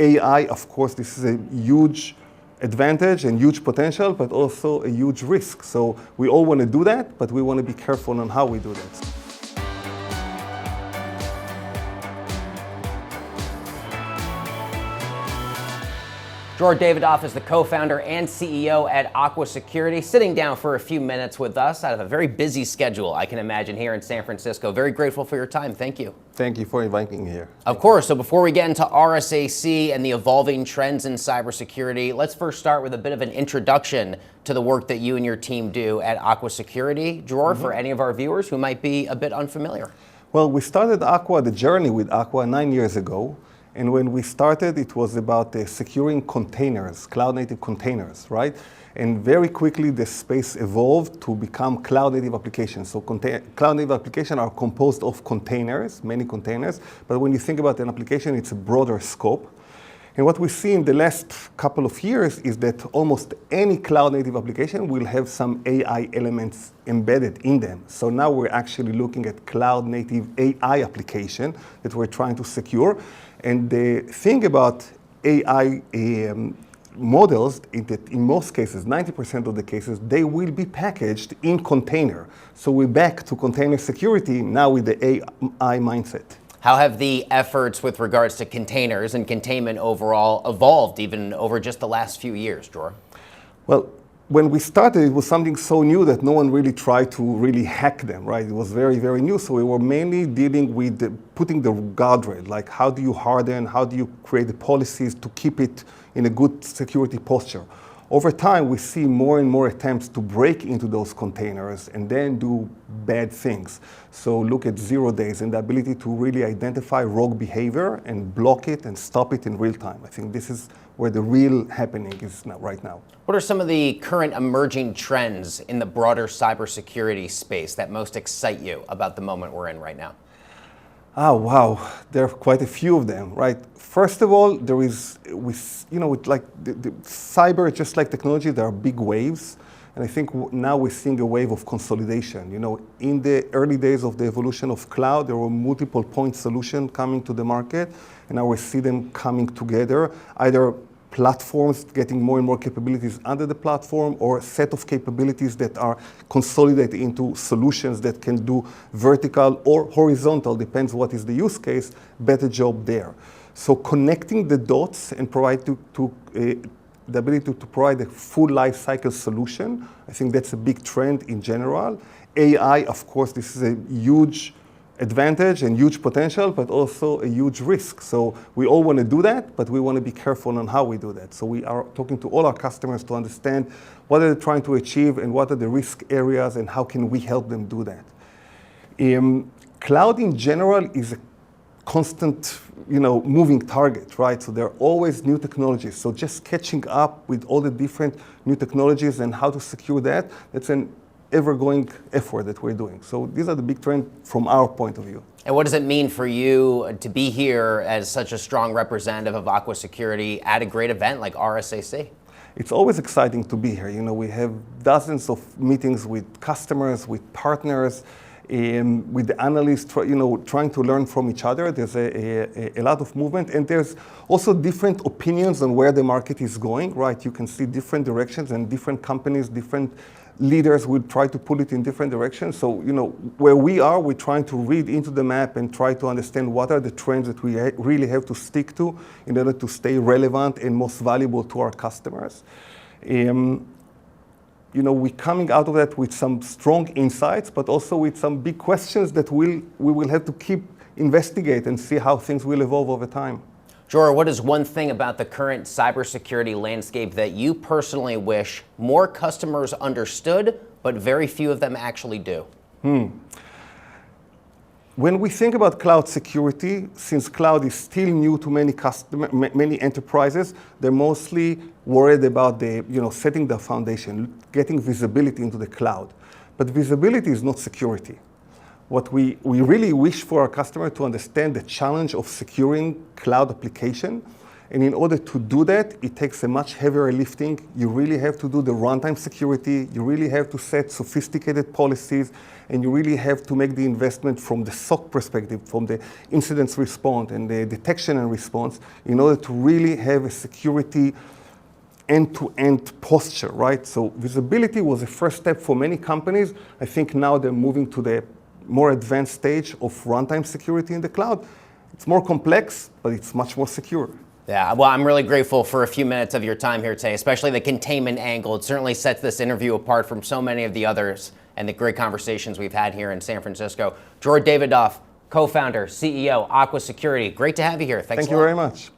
AI, of course, this is a huge advantage and huge potential, but also a huge risk. So we all want to do that, but we want to be careful on how we do that. Dror Davidoff is the co-founder and CEO at Aqua Security, sitting down for a few minutes with us out of a very busy schedule, I can imagine, here in San Francisco. Very grateful for your time. Thank you. Thank you for inviting me here. Of course. So before we get into RSAC and the evolving trends in cybersecurity, let's first start with a bit of an introduction to the work that you and your team do at Aqua Security. Dror, for any of our viewers who might be a bit unfamiliar. Well, we started Aqua, the journey with Aqua 9 years ago. And when we started, it was about securing containers, cloud-native containers, right? And very quickly, the space evolved to become cloud-native applications. So cloud-native applications are composed of containers, many containers. But when you think about an application, it's a broader scope. And what we see in the last couple of years is that almost any cloud-native application will have some AI elements embedded in them. So now we're actually looking at cloud-native AI application that we're trying to secure. And the thing about AI models is that in most cases, 90% of the cases, they will be packaged in container. So we're back to container security now with the AI mindset. How have the efforts with regards to containers and containment overall evolved even over just the last few years, Dror? Well, when we started, it was something so new that no one really tried to really hack them, right? It was very, very new. So we were mainly dealing with putting the guardrail, like how do you harden, how do you create the policies to keep it in a good security posture. Over time, we see more and more attempts to break into those containers and then do bad things. So look at 0 days and the ability to really identify rogue behavior and block it and stop it in real time. I think this is where the real happening is right now. What are some of the current emerging trends in the broader cybersecurity space that most excite you about the moment we're in right now? Oh, wow. There are quite a few of them, right? First of all, there is, with like the cyber, just like technology, there are big waves. And I think now we're seeing a wave of consolidation. In the early days of the evolution of cloud, there were multiple point solutions coming to the market. And now we see them coming together, either platforms getting more and more capabilities under the platform, or a set of capabilities that are consolidated into solutions that can do vertical or horizontal, depends what is the use case, better job there. So connecting the dots and provide the ability to provide a full life cycle solution, I think that's a big trend in general. AI, of course, this is a huge advantage and huge potential, but also a huge risk. So we all want to do that, but we want to be careful on how we do that. So we are talking to all our customers to understand what are they trying to achieve and what are the risk areas and how can we help them do that. Cloud in general is a constant, moving target, right? So there are always new technologies. So just catching up with all the different new technologies and how to secure that, that's an ever-going effort that we're doing. So these are the big trends from our point of view. And what does it mean for you to be here as such a strong representative of Aqua Security at a great event like RSAC? It's always exciting to be here. We have dozens of meetings with customers, with partners, with the analysts, trying to learn from each other. There's a lot of movement, and there's also different opinions on where the market is going, right? You can see different directions, and different companies, different leaders will try to pull it in different directions. So, where we are, we're trying to read into the map and try to understand what are the trends that we really have to stick to in order to stay relevant and most valuable to our customers. We're coming out of that with some strong insights, but also with some big questions that we will have to keep investigate and see how things will evolve over time. Dror, what is one thing about the current cybersecurity landscape that you personally wish more customers understood, but very few of them actually do? When we think about cloud security, since cloud is still new to many enterprises, they're mostly worried about setting the foundation, getting visibility into the cloud. But visibility is not security. What we really wish for our customer to understand the challenge of securing cloud application And in order to do that, it takes a much heavier lifting. You really have to do the runtime security. You really have to set sophisticated policies. And you really have to make the investment from the SOC perspective, from the incident response and the detection and response, in order to really have a security end-to-end posture, right? So visibility was a first step for many companies. I think now they're moving to the more advanced stage of runtime security in the cloud. It's more complex, but it's much more secure. Yeah, well, I'm really grateful for a few minutes of your time here today, especially the containment angle. It certainly sets this interview apart from so many of the others and the great conversations we've had here in San Francisco. Dror Davidoff, co-founder, CEO, Aqua Security. Great to have you here. Thanks a lot. Thank you very much.